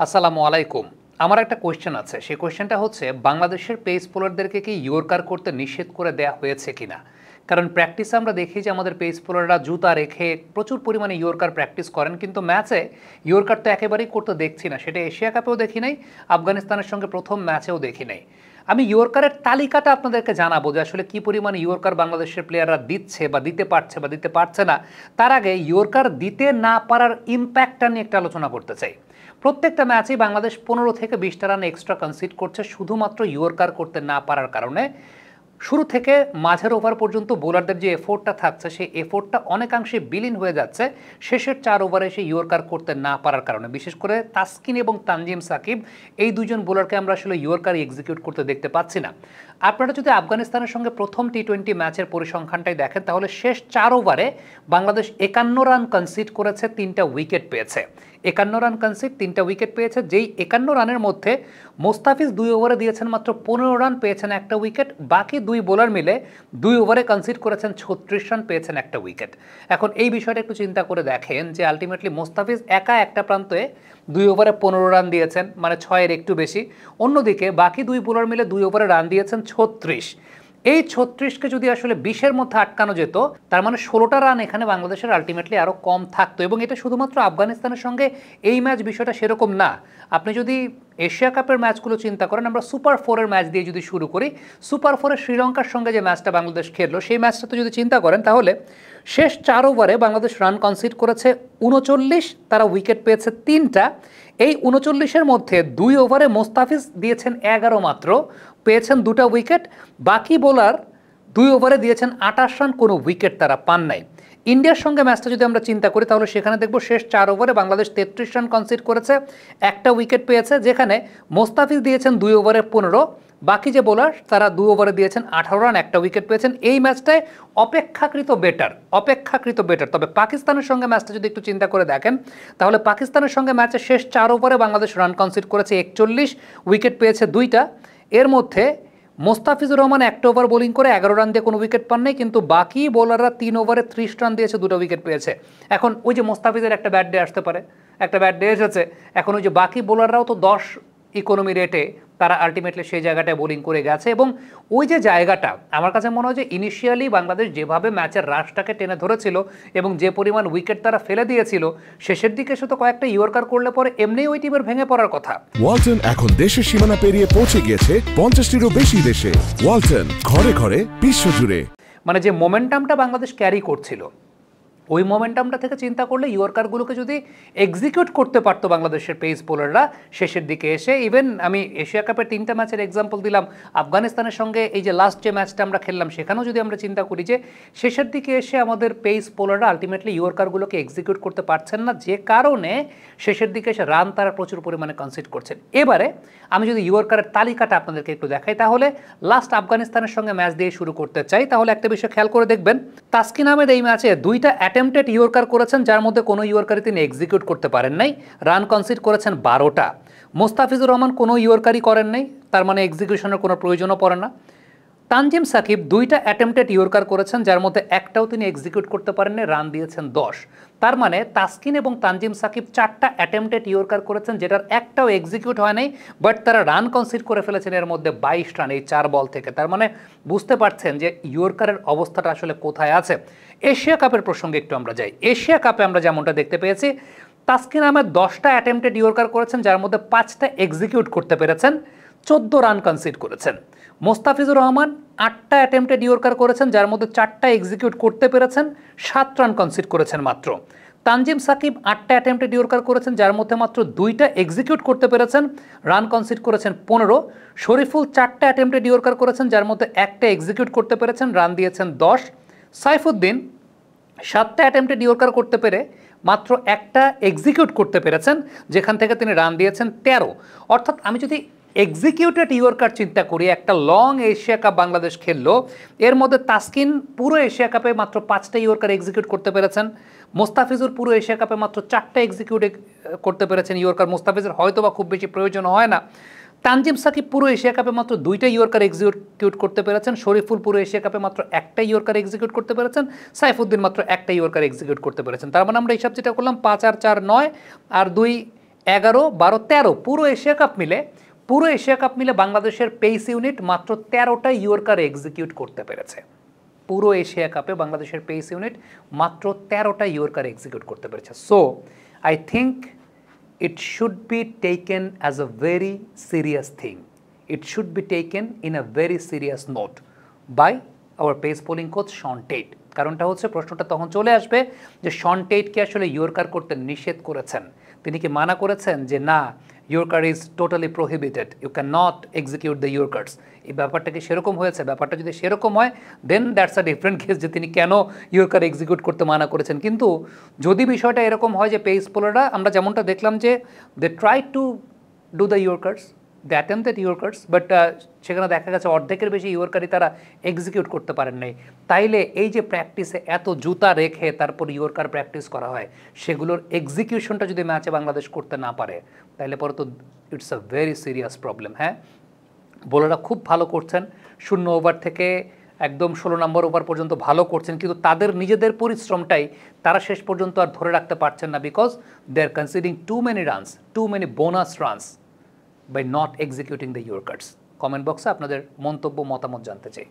আসসালামু আলাইকুম। আমার একটা কোয়েশ্চেন আছে। সেই কোয়েশ্চেনটা হচ্ছে বাংলাদেশের পেস বোলারদেরকে কি ইয়র্কার করতে নিষেধ করে দেয়া হয়েছে কিনা? কারণ প্র্যাকটিসে আমরা দেখি যে আমাদের পেস বোলাররা জুতা রেখে প্রচুর পরিমাণে ইয়র্কার প্র্যাকটিস করেন, কিন্তু ম্যাচে ইয়র্কার তো একেবারেই করতে দেখছি না। সেটা এশিয়া কাপেও দেখি নাই, আফগানিস্তানের সঙ্গে প্রথম ম্যাচেও দেখি নাই। আমি ইয়র্কারের তালিকাটা আপনাদেরকে জানাবো যে আসলে কী পরিমাণে ইয়র্কার বাংলাদেশের প্লেয়াররা দিচ্ছে বা দিতে পারছে বা দিতে পারছে না। তার আগে ইয়র্কার দিতে না পারার ইম্প্যাক্টটা নিয়ে একটা আলোচনা করতে চাই। প্রত্যেকটা ম্যাচেই বাংলাদেশ 15 থেকে 20টা রান এক্সট্রা কনসিড করছে শুধুমাত্র ইয়র্কার করতে না পারার কারণে। শুরু থেকে মাঝের ওভার পর্যন্ত বোলারদের যে এফোর্টটা থাকছে সেই এফোর্টটা অনেকাংশে বিলীন হয়ে যাচ্ছে শেষের 4 ওভারে এসে ইয়র্কার করতে না পারার কারণে। বিশেষ করে তাসকিন এবং তানজিম সাকিব, এই দুজন বোলারকে আমরা আসলে ইয়র্কার এক্সিকিউট করতে দেখতে পাচ্ছি না। আপনারা যদি আফগানিস্তানের সঙ্গে প্রথম টি-20 ম্যাচের পরিসংখ্যানটাই দেখেন, তাহলে শেষ 4 ওভারে বাংলাদেশ 51 রান কনসিড করেছে, 3টা উইকেট পেয়েছে। 51 রান কনসিড, 3টা উইকেট পেয়েছে। যেই 51 রানের মধ্যে মোস্তাফিজ 2 ওভারে দিয়েছেন মাত্র 15 রান, পেয়েছেন একটা উইকেট। বাকি 2 বোলার মিলে 2 ওভারে কনসিড করেছেন 36 রান, পেয়েছেন একটা উইকেট। এখন এই বিষয়টা একটু চিন্তা করে দেখেন যে আলটিমেটলি মোস্তাফিজ একা একটা প্রান্তে 2 ওভারে 15 রান দিয়েছেন, মানে 6-এর একটু বেশি। অন্যদিকে বাকি 2 বোলার মিলে 2 ওভারে রান দিয়েছেন 36। এই 36কে যদি আসলে 20-এর মধ্যে আটকানো যেত, তার মানে 16টা রান এখানে বাংলাদেশের আলটিমেটলি আরও কম থাকতো। এবং এটা শুধুমাত্র আফগানিস্তানের সঙ্গে এই ম্যাচ বিষয়টা সেরকম না। আপনি যদি এশিয়া কাপের ম্যাচগুলো চিন্তা করেন, আমরা সুপার 4-এর ম্যাচ দিয়ে যদি শুরু করি, সুপার 4-এ শ্রীলঙ্কার সঙ্গে যে ম্যাচটা বাংলাদেশ খেললো, সেই ম্যাচটা তো যদি চিন্তা করেন, তাহলে শেষ 4 ওভারে বাংলাদেশ রান কনসিড করেছে 39, তারা উইকেট পেয়েছে 3টা। এই 39-এর মধ্যে 2 ওভারে মোস্তাফিজ দিয়েছেন 11 মাত্র, পেয়েছেন 2টা উইকেট। বাকি বোলার 2 ওভারে দিয়েছেন 28 রান, কোনো উইকেট তারা পান নাই। ইন্ডিয়ার সঙ্গে ম্যাচটা যদি আমরা চিন্তা করি, তাহলে সেখানে দেখব শেষ 4 ওভারে বাংলাদেশ 33 রান কনসিড করেছে, একটা উইকেট পেয়েছে, যেখানে মোস্তাফিজ দিয়েছেন 2 ওভারে 15, বাকি যে বোলার তারা 2 ওভারে দিয়েছেন 18 রান, একটা উইকেট পেয়েছেন। এই ম্যাচটায় অপেক্ষাকৃত বেটার। তবে পাকিস্তানের সঙ্গে ম্যাচটা যদি একটু চিন্তা করে দেখেন, তাহলে পাকিস্তানের সঙ্গে ম্যাচের শেষ 4 ওভারে বাংলাদেশ রান কনসিড করেছে 41, উইকেট পেয়েছে 2টা। এর মধ্যে মোস্তাফিজুর রহমান একটা ওভার বোলিং করে 11 রান দিয়ে কোনো উইকেট পান নাই, কিন্তু বাকি বোলাররা 3 ওভারে 30 রান দিয়েছে, 2টা উইকেট পেয়েছে। এখন ওই যে মোস্তাফিজের একটা ব্যাড ডে আসতে পারে, একটা ব্যাড ডে এসেছে, এখন ওই যে বাকি বোলাররাও তো 10 ইকোনমি রেটে তারা আলটিমেটলি সেই জায়গাটায় বোলিং করে গেছে। এবং ওই যে জায়গাটা আমার কাছে মনে হয় যে ইনিশিয়ালি বাংলাদেশ যেভাবে ম্যাচের রাশটাকে টেনে ধরেছিল এবং যে পরিমাণ উইকেট তারা ফেলে দিয়েছিল, শেষের দিকে শুধু কয়েকটা ইয়র্কার করলে পরে এমনিই ওই টিমের ভেঙে পড়ার কথা। ওয়ালটন এখন দেশের সীমানা পেরিয়ে পৌঁছে গিয়েছে 50টিরও বেশি দেশে। ওয়ালটন, ঘরে ঘরে, বিশ্বজুড়ে। মানে যে মোমেন্টামটা বাংলাদেশ ক্যারি করছিল, ওই মোমেন্টামটা থেকে চিন্তা করলে ইয়র্কারগুলোকে যদি এক্সিকিউট করতে পারতো বাংলাদেশের পেস বোলাররা শেষের দিকে এসে, ইভেন আমি এশিয়া কাপের 3টা ম্যাচের এক্সাম্পল দিলাম, আফগানিস্তানের সঙ্গে এই যে লাস্ট যে ম্যাচটা আমরা খেললাম, সেখানেও যদি আমরা চিন্তা করি যে শেষের দিকে এসে আমাদের পেস বোলাররা আলটিমেটলি ইয়র্কারগুলোকে এক্সিকিউট করতে পারছেন না, যে কারণে শেষের দিকে এসে রান তারা প্রচুর পরিমাণে কনসিড করছেন। এবারে আমি যদি ইয়র্কারের তালিকাটা আপনাদেরকে একটু দেখাই, তাহলে লাস্ট আফগানিস্তানের সঙ্গে ম্যাচ দিয়ে শুরু করতে চাই। তাহলে একটা বিষয় খেয়াল করে দেখবেন, তাসকিন আহমেদ এই ম্যাচে 2টা অ্যাটেম্পটেড ইয়র্কার করেছেন, যার মধ্যে কোনো ইয়র্কারই তিনি এক্সিকিউট করতে পারেন নাই। রান কনসিড করেছেন 12টা। মোস্তাফিজুর রহমান কোনো ইয়র্কারই করেন নাই, তার মানে এক্সিকিউশনের কোনো প্রয়োজনও পড়ে না। তানজিম সাকিব 2টা অ্যাটেম্পটেড ইয়র্কার করেছেন, যার মধ্যে একটাও তিনি এক্সিকিউট করতে পারেননি, রান দিয়েছেন 10। তার মানে তাসকিন এবং তানজিম সাকিব 4টা অ্যাটেম্পটেড ইয়র্কার করেছেন, যেটার একটাও এক্সিকিউট হয় নাই, বাট তারা রান কনসিড করে ফেলেছেন এর মধ্যে 22 রান এই 4 বল থেকে। তার মানে বুঝতে পারছেন যে ইয়র্কারের অবস্থাটা আসলে কোথায় আছে। এশিয়া কাপের প্রসঙ্গে একটু আমরা যাই। এশিয়া কাপে আমরা যেমনটা দেখতে পেয়েছি, তাসকিন আহমেদ 10টা অ্যাটেম্পটেড ইয়র্কার করেছেন, যার মধ্যে 5টা এক্সিকিউট করতে পেরেছেন, 14 রান কনসিড করেছেন। মোস্তাফিজুর রহমান 8টা অ্যাটেম্পটেড ইয়র্কার করেছেন, যার মধ্যে 4টা এক্সিকিউট করতে পেরেছেন, 7 রান কনসিড করেছেন মাত্র। তানজিম সাকিব 8টা অ্যাটেম্পটেড ইয়র্কার করেছেন, যার মধ্যে মাত্র 2টা এক্সিকিউট করতে পেরেছেন, রান কনসিড করেছেন 15। শরীফুল 4টা অ্যাটেম্পটেড ইয়র্কার করেছেন, যার মধ্যে একটা এক্সিকিউট করতে পেরেছেন, রান দিয়েছেন 10। সাইফুদ্দিন 7টা অ্যাটেম্পটেড ইয়র্কার করতে পেরে মাত্র একটা এক্সিকিউট করতে পেরেছেন, যেখান থেকে তিনি রান দিয়েছেন 13। অর্থাৎ আমি যদি এক্সিকিউটেড ইয়র্কার চিন্তা করি, একটা লং এশিয়া কাপ বাংলাদেশ খেললো, এর মধ্যে তাসকিন পুরো এশিয়া কাপে মাত্র 5টা ইয়র্কার এক্সিকিউট করতে পেরেছেন, মোস্তাফিজুর পুরো এশিয়া কাপে মাত্র 4টা এক্সিকিউট করতে পেরেছেন ইয়র্কার, মোস্তাফিজুর হয়তো বা খুব বেশি প্রয়োজন হয় না। তানজিম সাকিব পুরো এশিয়া কাপে মাত্র 2টা ইয়র্কার এক্সিকিউট করতে পেরেছেন, শরীফুল পুরো এশিয়া কাপে মাত্র একটা ইয়র্কার এক্সিকিউট করতে পেরেছেন, সাইফুদ্দিন মাত্র একটা ইয়র্কার এক্সিকিউট করতে পেরেছেন। তার মানে আমরা হিসাব যেটা করলাম 5 আর 4 9 আর 2 11, 12, 13 পুরো এশিয়া কাপ মিলে বাংলাদেশের পেস ইউনিট মাত্র 13টা ইয়র্কার এক্সিকিউট করতে পেরেছে। পুরো এশিয়া কাপে বাংলাদেশের পেস ইউনিট মাত্র 13টা ইয়র্কার এক্সিকিউট করতে পেরেছে। So I think it should be taken as a very serious thing. It should be taken in a very serious note by our pace bowling coach Shane Tait. কারণটা হচ্ছে প্রশ্নটা তখন চলে আসবে যে শন টেটকে আসলে ইয়র্কার করতে নিষেধ করেছেন, তিনি কি মানা করেছেন যে না yorker is totally prohibited, you can not execute the yorkers? এই ব্যাপারটা কি সেরকম হয়েছে? ব্যাপারটা যদি সেরকম হয় then that's a different case, যে তিনি কেন ইয়র্কার এক্সিকিউট করতে মানা করেছেন। কিন্তু যদি বিষয়টা এরকম হয় যে পেস বোলাররা, আমরা যেমনটা দেখলাম যে they try to do the yorkers, they attempted yorkers, but সেখানে দেখা গেছে অর্ধেকের বেশি ইয়র্কারই তারা এক্সিকিউট করতে পারেন নাই। তাইলে এই যে প্র্যাকটিসে এত জুতা রেখে তারপর ইয়র্কার প্র্যাকটিস করা হয়, সেগুলোর এক্সিকিউশনটা যদি ম্যাচে বাংলাদেশ করতে না পারে তাহলে পরে তো it's a very serious problem. হ্যাঁ, বোলাররা খুব ভালো করছেন, 0 ওভার থেকে একদম 16 নম্বর ওভার পর্যন্ত ভালো করছেন, কিন্তু তাদের নিজেদের পরিশ্রমটাই তারা শেষ পর্যন্ত আর ধরে রাখতে পারছেন না, because they are conceding too many bonus runs by not executing the yorkers. Comment বক্সে আপনাদের মন্তব্য মতামত জানতে চাই।